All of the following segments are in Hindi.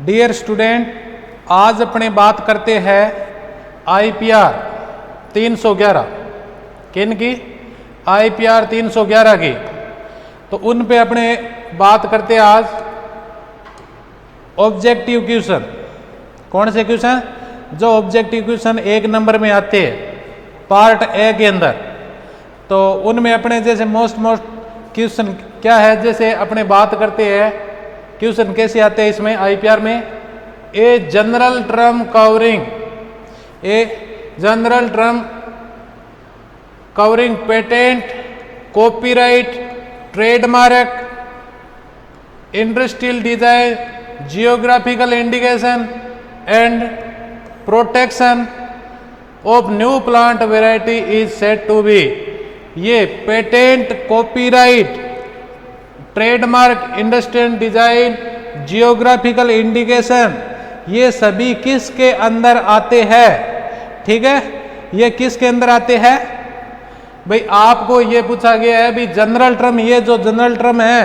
डियर स्टूडेंट, आज अपने बात करते हैं IPR 311 किन की? IPR 311 की। तो उन पे अपने बात करते हैं आज ऑब्जेक्टिव क्वेश्चन। कौन से क्वेश्चन? जो ऑब्जेक्टिव क्वेश्चन 1 नंबर में आते हैं पार्ट ए के अंदर। तो उनमें अपने जैसे मोस्ट क्वेश्चन क्या है, जैसे अपने बात करते हैं क्वेश्चन कैसे आते हैं इसमें IPR में। A general term covering patent, copyright, trademark, industrial design, geographical indication and protection of new plant variety is said to be. ये patent, copyright, trademark, industrial design, geographical indication, ये सभी किसके अंदर आते हैं? ठीक है, ये किसके अंदर आते हैं भाई? आपको ये पूछा गया है भी जनरल टर्म, ये जो जनरल टर्म है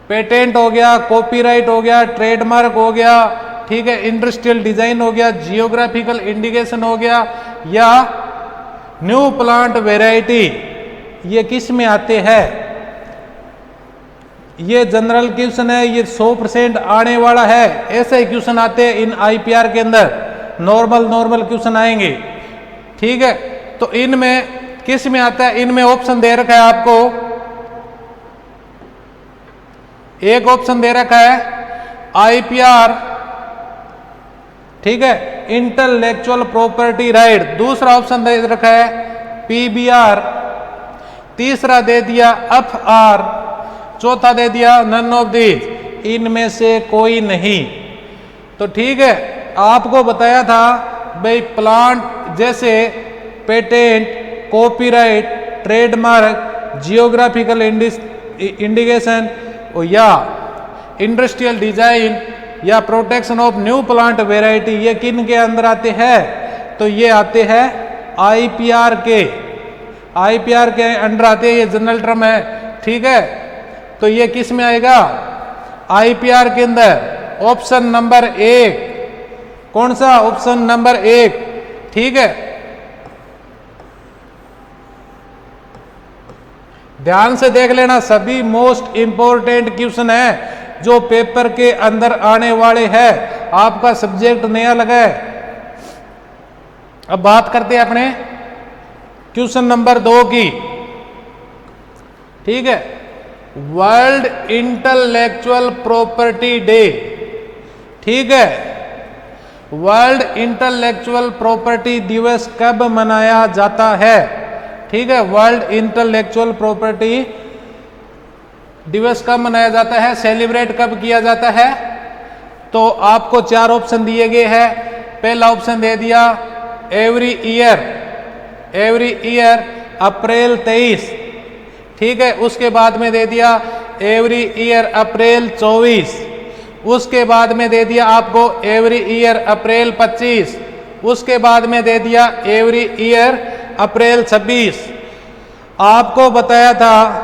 पेटेंट हो गया, कॉपीराइट हो गया, ट्रेडमार्क हो गया, ठीक है, इंडस्ट्रियल डिजाइन हो गया, जियोग्राफिकल इंडिकेशन हो गया, या न्यू प्लांट वेराइटी, ये किस में आते हैं? ये जनरल क्वेश्चन है, ये 100% आने वाला है। ऐसे ही क्वेश्चन आते हैं इन IPR के अंदर, नॉर्मल क्वेश्चन आएंगे। ठीक है, तो इनमें किस में आता है? इनमें ऑप्शन दे रखा है आपको, एक ऑप्शन दे रखा है IPR, ठीक है, इंटेलेक्चुअल प्रॉपर्टी राइट। दूसरा ऑप्शन दे रखा है PBR, तीसरा दे दिया FR, चौथा दे दिया नन ऑफ दीज। इनमें से कोई नहीं। तो ठीक है, आपको बताया था भाई प्लांट जैसे patent, copyright, trademark, geographical indication या इंडस्ट्रियल डिजाइन या protection of new plant variety, ये किन के अंदर आते हैं? तो ये आते हैं IPR के अंडर आते हैं। ये जनरल टर्म है, ठीक है, तो ये किस में आएगा? IPR के अंदर ऑप्शन नंबर 1। कौन सा? Option number 1। ठीक है, ध्यान से देख लेना, सभी मोस्ट इंपॉर्टेंट क्वेश्चन है जो पेपर के अंदर आने वाले हैं। आपका सब्जेक्ट नया लगा है। अब बात करते हैं अपने क्वेश्चन नंबर 2 की। ठीक है, वर्ल्ड इंटेलेक्चुअल प्रॉपर्टी डे। ठीक है, वर्ल्ड इंटेलेक्चुअल प्रॉपर्टी दिवस कब मनाया जाता है? ठीक है, वर्ल्ड इंटेलेक्चुअल प्रॉपर्टी दिवस कब मनाया जाता है, सेलिब्रेट कब किया जाता है? तो आपको 4 ऑप्शन दिए गए हैं। पहला ऑप्शन दे दिया एवरी ईयर अप्रैल 23। ठीक है, उसके बाद में दे दिया एवरी ईयर अप्रैल 24। उसके बाद में दे दिया आपको एवरी ईयर अप्रैल 25। उसके बाद में दे दिया एवरी ईयर अप्रैल 26। आपको बताया था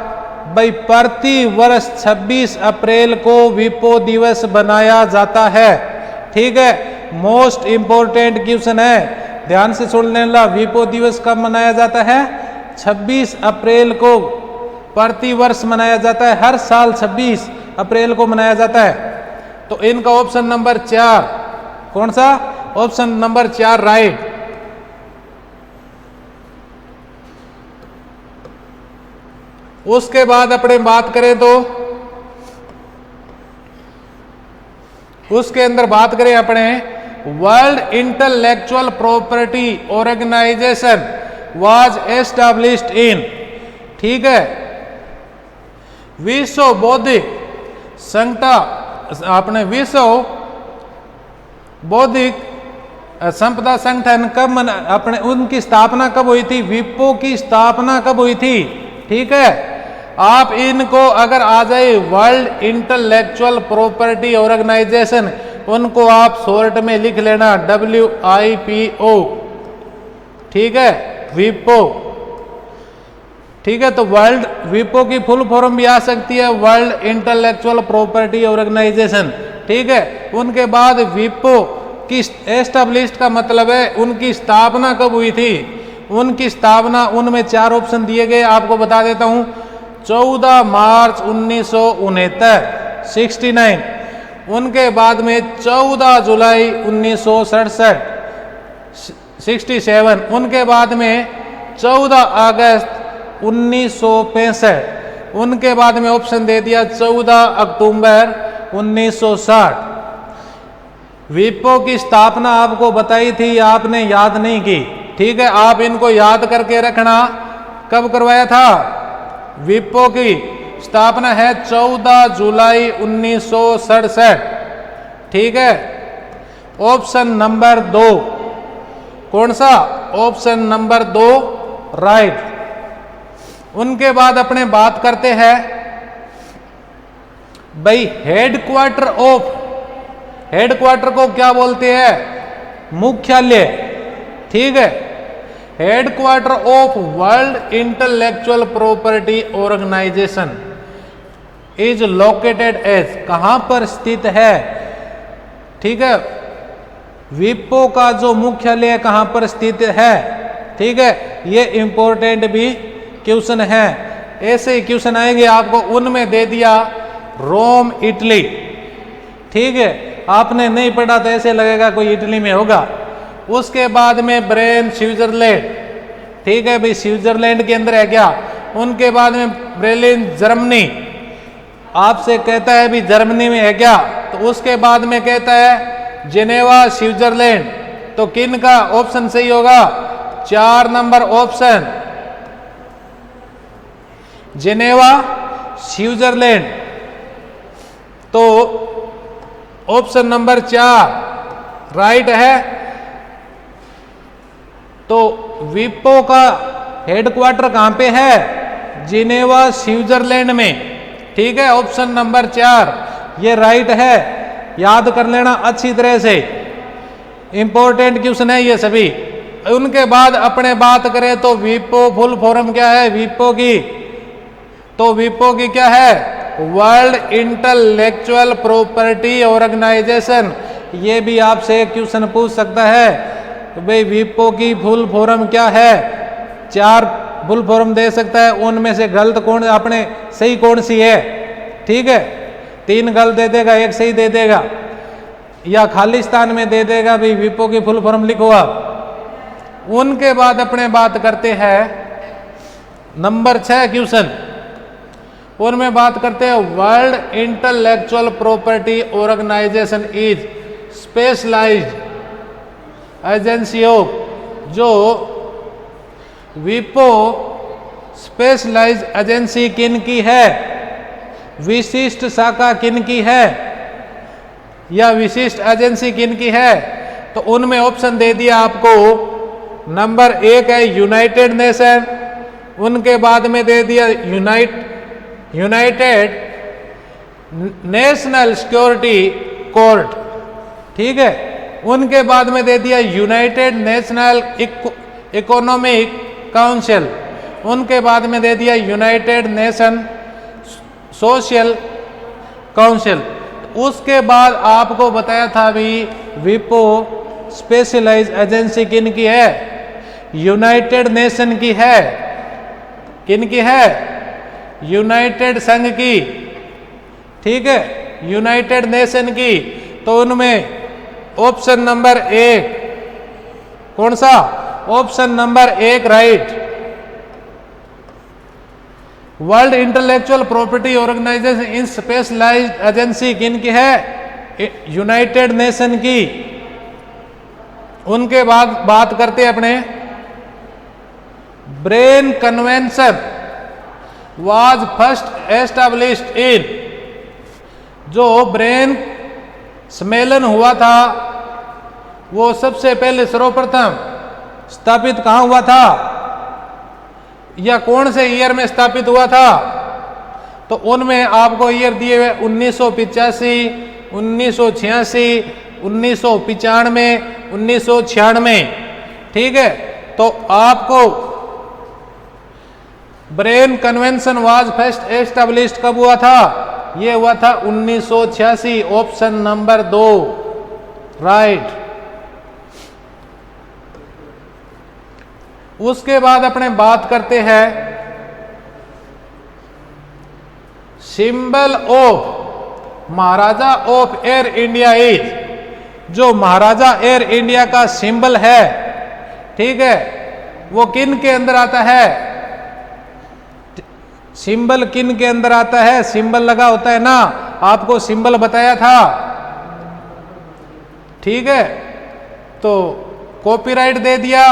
भाई प्रति वर्ष 26 अप्रैल को विपो दिवस बनाया जाता है। ठीक है, मोस्ट इंपॉर्टेंट क्वेश्चन है, ध्यान से सुन लेना। विपो दिवस कब मनाया जाता है? 26 अप्रैल को प्रति वर्ष मनाया जाता है। हर साल 26 अप्रैल को मनाया जाता है। तो इनका ऑप्शन नंबर 4, कौन सा? Option number 4 right. उसके बाद अपने बात करें तो उसके अंदर बात करें अपने World Intellectual Property Organization was established in. ठीक है, विश्व बौद्धिक संगठन, अपने विश्व बौद्धिक संपदा संगठन कब अपने उनकी स्थापना कब हुई थी? विपो की स्थापना कब हुई थी? ठीक है, आप इनको अगर आ जाए वर्ल्ड इंटेलेक्चुअल प्रॉपर्टी ऑर्गेनाइजेशन, उनको आप शॉर्ट में लिख लेना WIPO। ठीक है, विपो। ठीक है, तो वर्ल्ड विपो की फुल फॉर्म भी आ सकती है वर्ल्ड इंटेलेक्चुअल प्रॉपर्टी ऑर्गेनाइजेशन। ठीक है। उनके बाद विपो की एस्टेब्लिश्ड का मतलब है उनकी स्थापना कब हुई थी। उनकी स्थापना, उनमें 4 ऑप्शन दिए गए, आपको बता देता हूं। 14 मार्च 1969 69। उनके बाद में 14 जुलाई 1967 67। उनके बाद में 14 अगस्त 1965। उनके बाद में ऑप्शन दे दिया 14 अक्टूबर 1960। विपो की स्थापना आपको बताई थी, आपने याद नहीं की, ठीक है। आप इनको याद करके रखना, कब करवाया था। विपो की स्थापना है 14 जुलाई 1967, ठीक है। ऑप्शन नंबर 2 कौन सा, ऑप्शन नंबर 2 राइट। उनके बाद अपने बात करते हैं भाई हेडक्वार्टर ऑफ, हेडक्वार्टर को क्या बोलते हैं, मुख्यालय, ठीक है। Headquarter of World Intellectual Property Organization is located as, कहां पर स्थित है, ठीक है। विपो का जो मुख्यालय कहां पर स्थित है, ठीक है। ये इंपॉर्टेंट भी क्वेश्चन है, ऐसे ही क्वेश्चन आएंगे आपको। उनमें दे दिया रोम इटली, ठीक है। आपने नहीं पढ़ा तो ऐसे लगेगा कोई इटली में होगा। उसके बाद में ब्रेन स्विट्जरलैंड, ठीक है भाई, स्विट्जरलैंड के अंदर है क्या। उनके बाद में ब्रेलिन जर्मनी, आपसे कहता है भी जर्मनी में है क्या, तो उसके बाद में कहता है जेनेवा स्विट्जरलैंड, तो किन का ऑप्शन सही होगा, 4 नंबर ऑप्शन जेनेवा स्विट्जरलैंड, तो ऑप्शन नंबर 4 राइट है। तो विपो का हेडक्वार्टर कहां पे है, जिनेवा स्विट्जरलैंड में, ठीक है। ऑप्शन नंबर 4 ये राइट है, याद कर लेना अच्छी तरह से, इंपॉर्टेंट क्वेश्चन है ये सभी। उनके बाद अपने बात करें तो विपो फुल फॉर्म क्या है विपो की, तो विपो की क्या है, वर्ल्ड इंटेलेक्चुअल प्रॉपर्टी ऑर्गेनाइजेशन। ये भी आपसे क्वेश्चन पूछ सकता है तो भाई विपो की फुल फॉर्म क्या है, 4 फुल फॉर्म दे सकता है, उनमें से गलत कौन, अपने सही कौन सी है, ठीक है। 3 गलत दे देगा, 1 सही दे देगा, या खालिस्तान में दे देगा भाई विपो की फुल फॉर्म लिखो आप। उनके बाद अपने बात करते हैं नंबर 6 क्वेश्चन, उनमें बात करते हैं World Intellectual Property Organization is specialized agency of, जो विपो स्पेशलाइज्ड एजेंसी किन की है, विशिष्ट शाखा किन की है, या विशिष्ट एजेंसी किन की है, तो उनमें ऑप्शन दे दिया आपको। नंबर 1 है यूनाइटेड नेशन, उनके बाद में दे दिया यूनाइटेड नेशनल सिक्योरिटी कोर्ट, ठीक है। उनके बाद में दे दिया यूनाइटेड नेशनल इकोनॉमिक काउंसिल, उनके बाद में दे दिया यूनाइटेड नेशन सोशल काउंसिल। उसके बाद आपको बताया था भी विपो स्पेशलाइज एजेंसी किन की है, यूनाइटेड नेशन की है, किन की है, यूनाइटेड संघ की, ठीक है, यूनाइटेड नेशन की। तो उनमें ऑप्शन नंबर 1 कौन सा, option number 1 right. World Intellectual Property Organization in specialised agency किन की है, यूनाइटेड नेशन की। उनके बाद बात करते हैं अपने brain convention was first established in, जो ब्रेन सम्मेलन हुआ था वो सबसे पहले सर्वप्रथम स्थापित कहां हुआ था, या कौन से ईयर में स्थापित हुआ था, तो उनमें आपको ईयर दिए हुए 1985, 1986, 1995, 1996, ठीक है। तो आपको brain convention was first established कब हुआ था, ये हुआ था 1986, ऑप्शन नंबर 2 राइट। उसके बाद अपने बात करते हैं symbol of Maharaja of air India is, जो महाराजा एयर इंडिया का सिंबल है, ठीक है, वो किन के अंदर आता है? सिंबल किन के अंदर आता है? सिंबल लगा होता है ना, आपको सिंबल बताया था, ठीक है। तो कॉपीराइट दे दिया,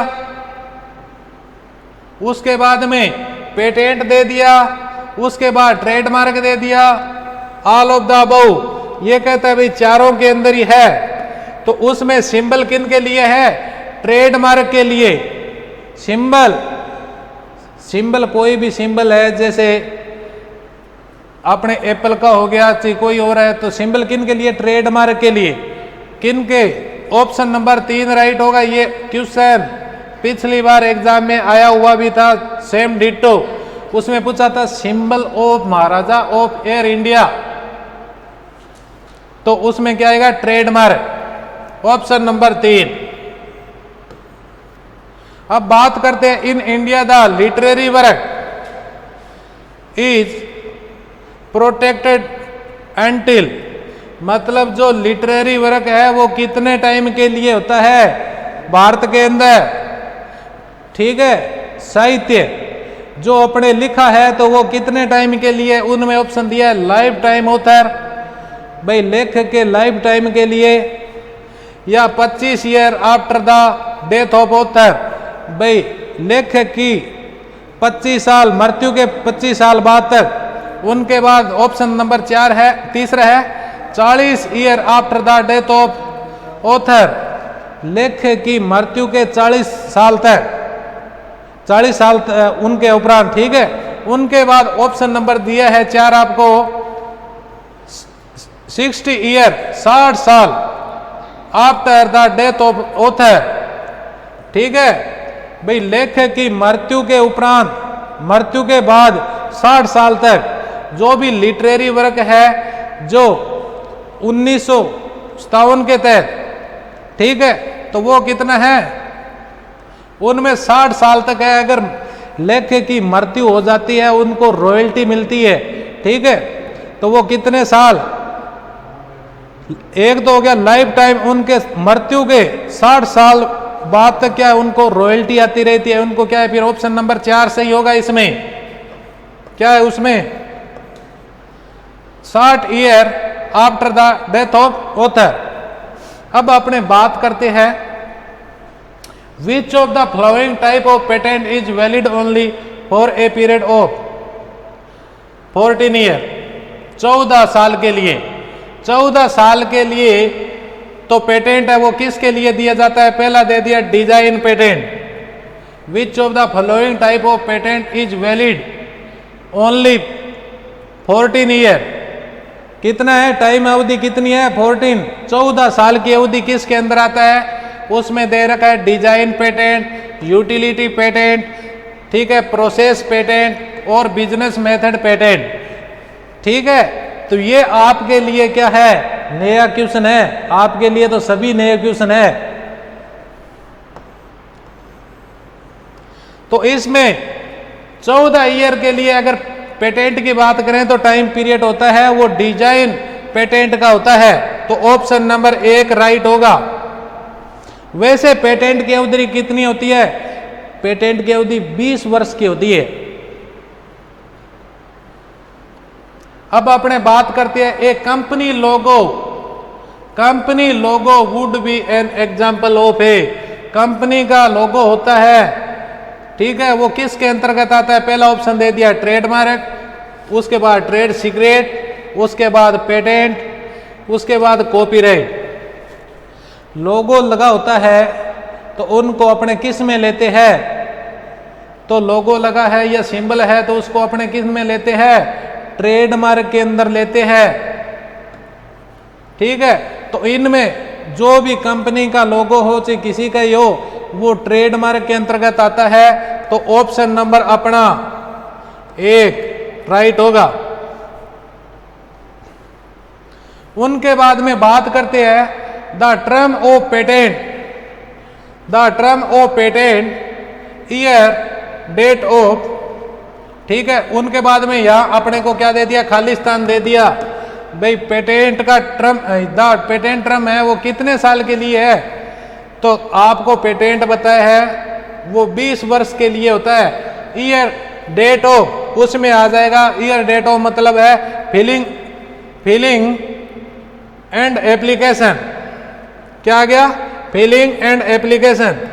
उसके बाद में पेटेंट दे दिया, उसके बाद ट्रेडमार्क दे दिया, ऑल ऑफ द अबव। ये कहता है भाई चारों के अंदर ही है, तो उसमें सिंबल किन के लिए है? ट्रेडमार्क के लिए। सिंबल, सिंबल कोई भी सिंबल है, जैसे अपने एप्पल का हो गया, चाहे कोई और है, तो सिंबल किन के लिए? ट्रेडमार्क के लिए। किन के? ऑप्शन नंबर 3 राइट होगा। ये क्वेश्चन पिछली बार एग्जाम में आया हुआ भी था, सेम डिटो। उसमें पूछा था symbol of Maharaja of air India, तो उसमें क्या आएगा? Trademark, option number 3। अब बात करते हैं in India the literary work is protected until, मतलब जो लिटरेरी वर्क है वो कितने टाइम के लिए होता है भारत के अंदर, ठीक है। साहित्य जो अपने लिखा है तो वो कितने टाइम के लिए, उनमें ऑप्शन दिया है लाइफ टाइम ऑथर, भाई लेखक के लाइफ टाइम के लिए, या 25 year after the death of author, भाई लेखक की 25 साल, मृत्यु के 25 साल बाद तक। उनके बाद ऑप्शन नंबर 4 है, तीसरा है 40 year after the death of author, लेखक की मृत्यु के 40 साल तक, 40 साल उनके उपरांत, ठीक है। उनके बाद ऑप्शन नंबर दिया है 4 आपको 60 ईयर, 60 साल after the death of author, ठीक है। भाई लेखक की मृत्यु के उपरांत, मृत्यु के बाद 60 साल तक जो भी लिटरेरी वर्क है जो 1957 के तहत, ठीक है, तो वो कितना है? उनमें 60 साल तक है। अगर लेखक की मृत्यु हो जाती है उनको रॉयल्टी मिलती है, ठीक है, तो वो कितने साल? एक तो हो गया लाइफ टाइम, उनके मृत्यु के 60 साल बाद तक क्या है उनको रॉयल्टी आती रहती है। उनको क्या है फिर? ऑप्शन नंबर 4 सही होगा। इसमें क्या है? उसमें 60 year after the death of author. अब अपने बात करते हैं which of the flowing type of patent is valid only for a period of 14 year, 14 साल के लिए। 14 साल के लिए तो पेटेंट है वो किसके लिए दिया जाता है? पहला दे दिया design patent. Which of the following type of patent is valid only 14 year. कितना है? टाइम अवधि कितनी है? 14। 14 साल की अवधि किसके अंदर आता है? उसमें दे रखा है डिजाइन पेटेंट, यूटिलिटी पेटेंट, ठीक है, प्रोसेस पेटेंट और बिजनेस मेथड पेटेंट, ठीक है। तो ये आपके लिए क्या है? नया क्वेश्चन है, आपके लिए तो सभी नए क्वेश्चन है। तो इसमें 14 ईयर के लिए अगर पेटेंट की बात करें तो टाइम पीरियड होता है वो डिजाइन पेटेंट का होता है, तो ऑप्शन नंबर 1 राइट होगा। वैसे पेटेंट की अवधि कितनी होती है? पेटेंट की अवधि 20 वर्ष की होती है। अब अपने बात करते हैं a company logo. Company logo would be an example of a, company का लोगो होता है, ठीक है, वो किसके अंतर्गत आता है? पहला ऑप्शन दे दिया ट्रेडमार्क, उसके बाद ट्रेड सीक्रेट, उसके बाद पेटेंट, उसके बाद कॉपीराइट। लोगो लगा होता है तो उनको अपने किस में लेते हैं? तो लोगो लगा है या सिंबल है तो उसको अपने किस में लेते हैं? ट्रेडमार्क के अंदर लेते हैं, ठीक है। तो इनमें जो भी कंपनी का लोगो हो चाहे किसी का ही हो वो ट्रेडमार्क के अंतर्गत आता है, तो ऑप्शन नंबर अपना 1 राइट होगा। उनके बाद में बात करते हैं the term of patent, the term of patent, year, date of, ठीक है। उनके बाद में यहां अपने को क्या दे दिया, खाली स्थान दे दिया भाई पेटेंट का टर्म, द पेटेंट टर्म है वो कितने साल के लिए है, तो आपको पेटेंट बताया है वो 20 वर्ष के लिए होता है। ईयर डेट ऑफ उसमें आ जाएगा, ईयर डेट ऑफ मतलब है फिलिंग एंड एप्लीकेशन, क्या आ गया, filing and application.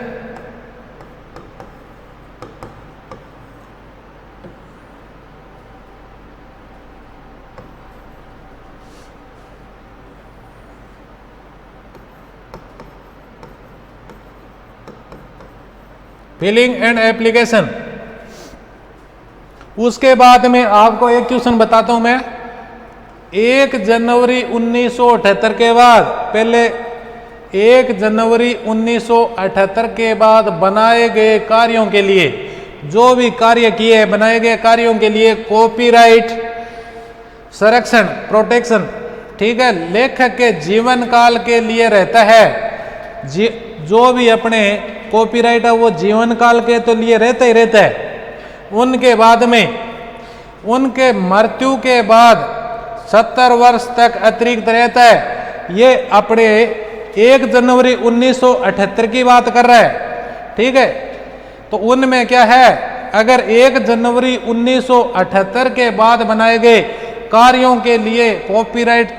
Filing and application. उसके बाद में आपको एक क्वेश्चन बताता हूं मैं, 1 जनवरी 1978 के बाद, पहले 1 जनवरी 1978 के बाद बनाए गए कार्यों के लिए, जो भी कार्य किए बनाए गए कार्यों के लिए कॉपीराइट संरक्षण, प्रोटेक्शन, ठीक है, लेखक के जीवन काल के लिए रहता है। जो भी अपने कॉपीराइट है वो जीवन काल के तो लिए रहता ही रहता है। उनके बाद में, उनके मृत्यु के बाद 70 वर्ष तक अतिरिक्त रहता है। ये अपने 1 जनवरी 1978 की बात कर रहा है, ठीक है। तो उनमें क्या है, अगर 1 जनवरी 1978 के बाद बनाए गए कार्यों के लिए कॉपीराइट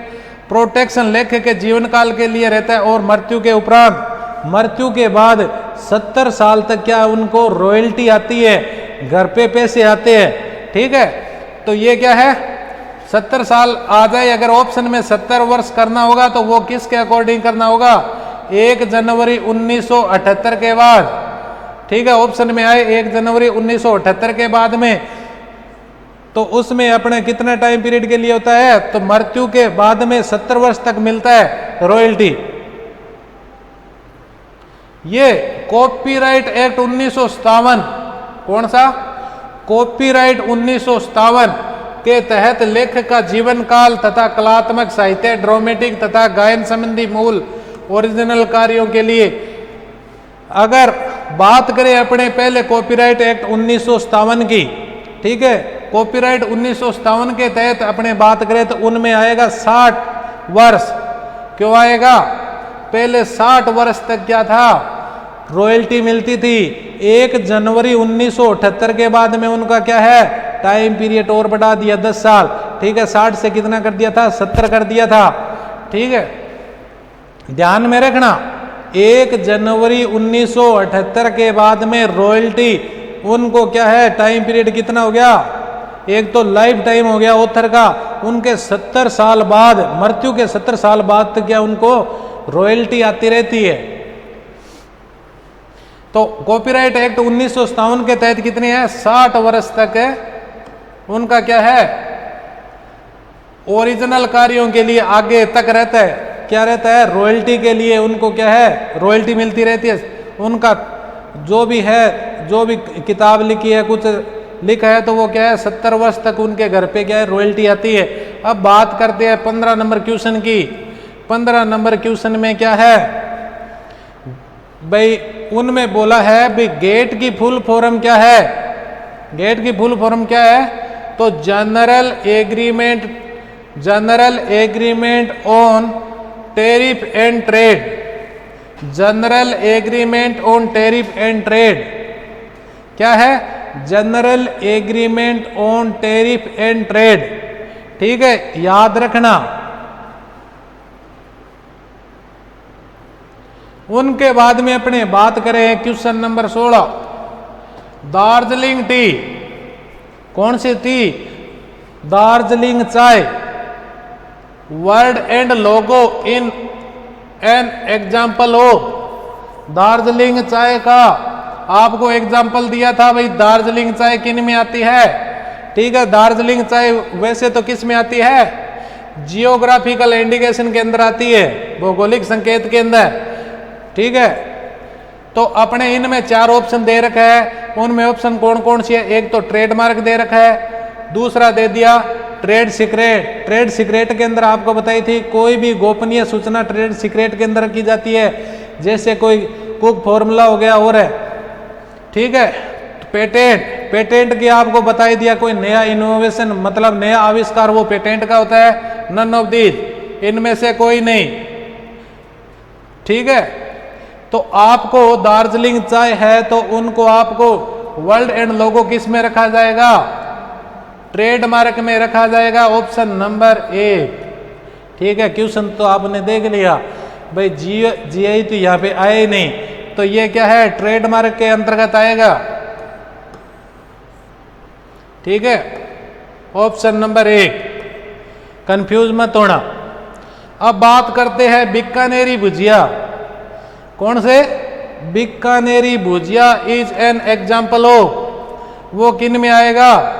प्रोटेक्शन लेखक के जीवन काल के लिए रहता है और मृत्यु के उपरांत, मृत्यु के बाद 70 साल तक क्या उनको रॉयल्टी आती है, घर पे पैसे आते हैं, ठीक है। तो ये क्या है, 70 साल आ जाए, अगर ऑप्शन में 70 वर्ष करना होगा तो वो किसके अकॉर्डिंग करना होगा, 1 जनवरी 1978 के बाद, ठीक है। ऑप्शन में आए 1 जनवरी 1978 के बाद में, तो उसमें अपने कितने टाइम पीरियड के लिए होता है, तो मृत्यु के बाद में 70 वर्ष तक मिलता है रॉयल्टी। ये कॉपीराइट एक्ट 1957, कौन सा, कॉपीराइट 1957 के तहत लेखक का जीवन काल तथा कलात्मक साहित्य, ड्रामेटिक तथा गायन संबंधी मूल ओरिजिनल कार्यों के लिए, अगर बात करें अपने पहले कॉपीराइट एक्ट 1957 की, ठीक है, कॉपीराइट 1957 के तहत अपने बात करें तो उनमें आएगा 60 वर्ष। क्यों आएगा, पहले 60 वर्ष तक क्या था, रॉयल्टी मिलती थी। 1 जनवरी 1978 के बाद में उनका क्या है, टाइम पीरियड और बढ़ा दिया 10 साल, ठीक है। 60 से कितना कर दिया था, 70 कर दिया था, ठीक है। ध्यान में रखना, 1 जनवरी 1978 के बाद में रॉयल्टी उनको क्या है, टाइम पीरियड कितना हो गया, एक तो लाइफ टाइम हो गया ऑथर का, उनके 70 साल बाद, मृत्यु के 70 साल बाद तक क्या उनको रॉयल्टी आती रहती है। तो कॉपीराइट एक्ट 1957 के तहत कितनी है, 60 वर्ष तक है उनका क्या है, ओरिजिनल कार्यों के लिए आगे तक रहता है, क्या रहता है, रॉयल्टी के लिए उनको क्या है, रॉयल्टी मिलती रहती है। उनका जो भी है, जो भी किताब लिखी है, कुछ लिखा है, तो वो क्या है, 70 वर्ष तक उनके घर पे क्या है, रॉयल्टी आती है। अब बात करते हैं 15 नंबर क्वेश्चन की। 15 नंबर क्वेश्चन में क्या है भाई, उनमें बोला है भाई गेट की फुल फॉर्म क्या है, गेट की फुल फॉर्म क्या है, तो general agreement on tariff and trade, general agreement on tariff and trade, क्या है, general agreement on tariff and trade, ठीक है, याद रखना। उनके बाद में अपने बात करें क्वेश्चन नंबर 16, दार्जिलिंग टी, कौन सी टी, दार्जिलिंग चाय, word and logo in an example of, Darjeeling चाय का आपको एग्जाम्पल दिया था भाई, दार्जिलिंग चाय किन में आती है, ठीक है। दार्जिलिंग चाय वैसे तो किस में आती है, जियोग्राफिकल इंडिकेशन के अंदर आती है, भौगोलिक संकेत के अंदर, ठीक है। तो अपने इनमें 4 ऑप्शन दे रखा है, उनमें ऑप्शन कौन कौन सी है, एक तो ट्रेडमार्क दे रखा है, दूसरा दे दिया ट्रेड सीक्रेट के अंदर आपको बताई थी कोई भी गोपनीय सूचना ट्रेड सीक्रेट के अंदर की जाती है, जैसे कोई कुक फॉर्मूला हो गया और है, ठीक है। पेटेंट की आपको बताई दिया, कोई नया इनोवेशन मतलब नया आविष्कार वो पेटेंट का होता है, नन ऑफ दीज, इनमें से कोई नहीं, ठीक है। तो आपको दार्जिलिंग चाय है तो उनको आपको वर्ल्ड एंड लोगो किस में रखा जाएगा, ट्रेडमार्क में रखा जाएगा, ऑप्शन नंबर 1, ठीक है। क्वेश्चन तो आपने देख लिया भाई, जीआई तो यहाँ पे आए ही नहीं, तो ये क्या है, ट्रेडमार्क के अंतर्गत आएगा, ठीक है। ऑप्शन नंबर 1, कंफ्यूज मत होना। अब बात करते हैं बीकानेरी भुजिया, कौन से, बीकानेरी भुजिया इज एन एग्जाम्पल ऑफ, वो किन में आएगा,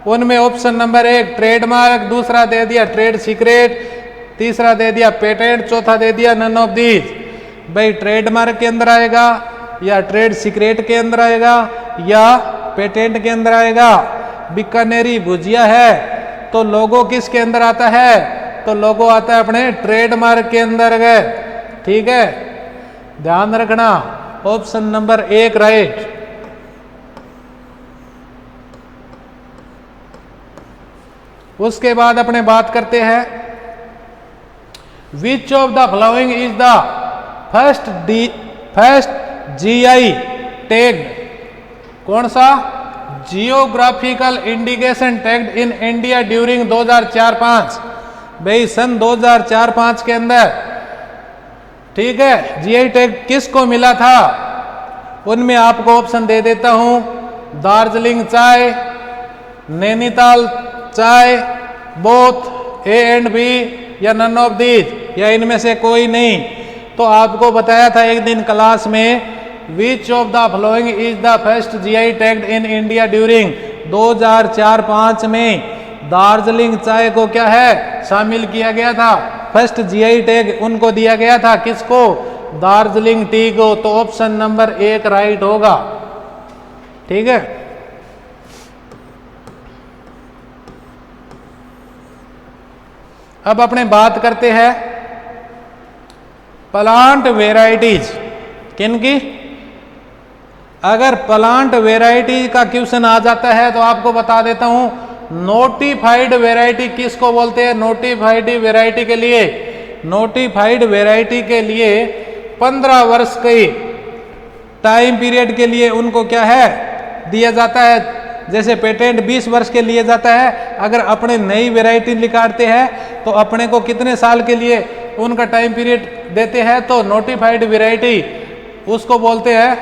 उनमें ऑप्शन नंबर 1 ट्रेडमार्क, दूसरा दे दिया ट्रेड सीक्रेट, तीसरा दे दिया पेटेंट, चौथा दे दिया नन ऑफ दीज। भाई ट्रेडमार्क के अंदर आएगा या ट्रेड सीक्रेट के अंदर आएगा या पेटेंट के अंदर आएगा। बीकानेरी भुजिया है तो लोगो किसके अंदर आता है, तो लोगो आता है अपने ट्रेडमार्क के अंदर गए, ठीक है, ध्यान रखना। Option number 1 right. उसके बाद अपने बात करते हैं, which of the following is the first GI tag, कौन सा, geographical indication tagged in India during 2004-5, भाई सन 2004-5 के अंदर, ठीक है, जीआई टैग किसको मिला था, उनमें आपको ऑप्शन दे देता हूं, दार्जिलिंग चाय, नैनीताल चाय, बोथ ए एंड बी या नन ऑफ दीज, या इनमें से कोई नहीं। तो आपको बताया था एक दिन क्लास में, which of the following is the first GI tagged in India during 2004-5 में दार्जिलिंग चाय को क्या है, शामिल किया गया था, फर्स्ट जीआई टैग उनको दिया गया था, किसको, दार्जिलिंग टी को। तो ऑप्शन नंबर 1 राइट होगा, ठीक है। अब अपने बात करते हैं प्लांट वेराइटीज, किन की, अगर प्लांट वेराइटी का क्वेश्चन आ जाता है तो आपको बता देता हूं, नोटिफाइड वेराइटी किसको बोलते हैं, नोटिफाइड वेराइटी के लिए, नोटिफाइड वेराइटी के लिए 15 वर्ष के टाइम पीरियड के लिए उनको क्या है दिया जाता है, जैसे पेटेंट 20 वर्ष के लिए जाता है, अगर अपने नई वेराइटी निकालते हैं तो अपने को कितने साल के लिए उनका टाइम पीरियड देते हैं, तो नोटिफाइड वेराइटी उसको बोलते हैं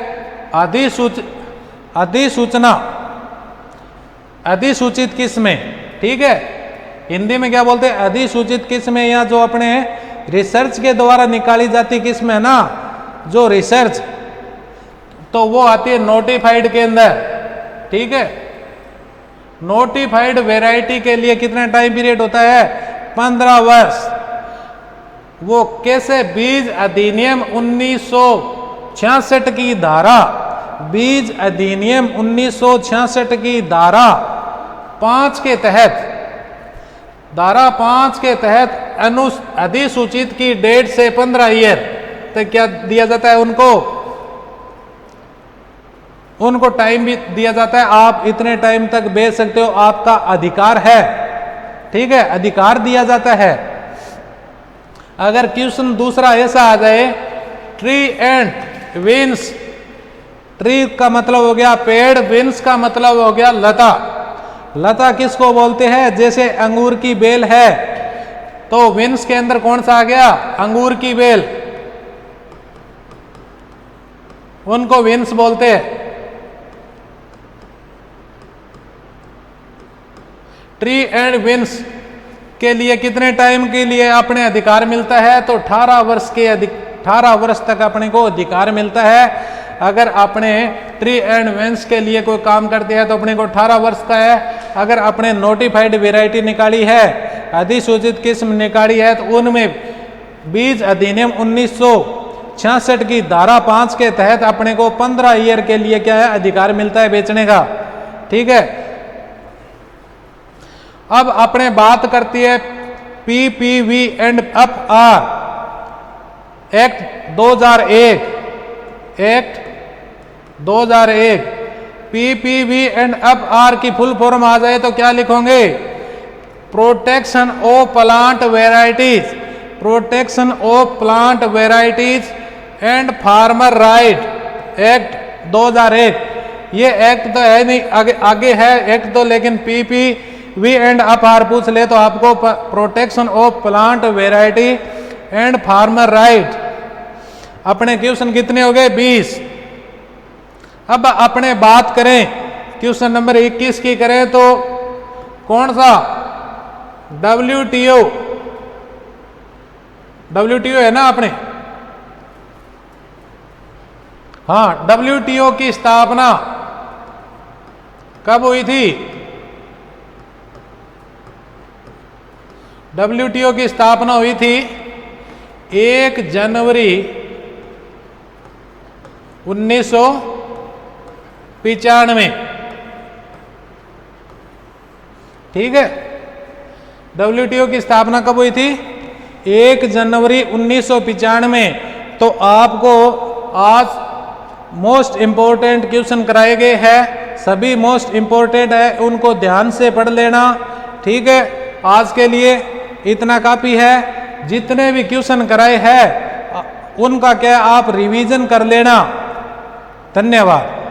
अधिसूचित किस्में, ठीक है। हिंदी में क्या बोलते हैं, अधिसूचित किस्में, या जो अपने रिसर्च के द्वारा निकाली जाती किस्में है ना, जो रिसर्च, तो वो आती है नोटिफाइड के अंदर, ठीक है। नोटिफाइड वेराइटी के लिए कितना टाइम पीरियड होता है, 15 वर्ष। वो कैसे, बीज अधिनियम 1966 की धारा, बीज अधिनियम 1966 की धारा 5 के तहत, धारा 5 के तहत अधिसूचित की डेट से 15 ईयर तक क्या दिया जाता है, उनको टाइम भी दिया जाता है, आप इतने टाइम तक बेच सकते हो, आपका अधिकार है, ठीक है, अधिकार दिया जाता है। अगर क्वेश्चन दूसरा ऐसा आ जाए, ट्री एंड विंस, ट्री का मतलब हो गया पेड़, विंस का मतलब हो गया लता, लता किसको बोलते हैं, जैसे अंगूर की बेल है तो विंस के अंदर कौन सा आ गया, अंगूर की बेल, उनको विंस बोलते हैं। ट्री एंड विंस के लिए कितने टाइम के लिए अपने अधिकार मिलता है, तो 18 वर्ष तक अपने को अधिकार मिलता है। अगर अपने ट्री एंड विंस के लिए कोई काम करते हैं तो अपने को 18 वर्ष का है। अगर अपने नोटिफाइड वेराइटी निकाली है, अधिसूचित किस्म निकाली है, तो उनमें बीज अधिनियम 1966 की धारा 5 के तहत अपने को 15 ईयर के लिए क्या है, अधिकार मिलता है बेचने का, ठीक है। अब अपने बात करती है PPV and FR act 2001 PPV and FR की फुल फॉर्म आ जाए तो क्या लिखोगे? Protection of plant varieties and farmer right act 2001। ये एक्ट तो है नहीं, आगे है एक्ट तो, लेकिन PPV एंड FR पूछ ले तो आपको protection of plant variety and farmer right. अपने क्वेश्चन कितने हो गए? 20। अब अपने बात करें क्वेश्चन नंबर 21 की करें तो कौन सा? WTO है ना अपने? हाँ, WTO की स्थापना कब हुई थी? WTO की स्थापना हुई थी 1 जनवरी 1995। ठीक है, WTO की स्थापना कब हुई थी? 1 जनवरी 1995। तो आपको आज मोस्ट इंपोर्टेंट क्वेश्चन कराए गए हैं, सभी मोस्ट इंपोर्टेंट है, उनको ध्यान से पढ़ लेना। ठीक है, आज के लिए इतना काफी है। जितने भी क्वेश्चन कराए हैं उनका क्या आप रिवीजन कर लेना। धन्यवाद।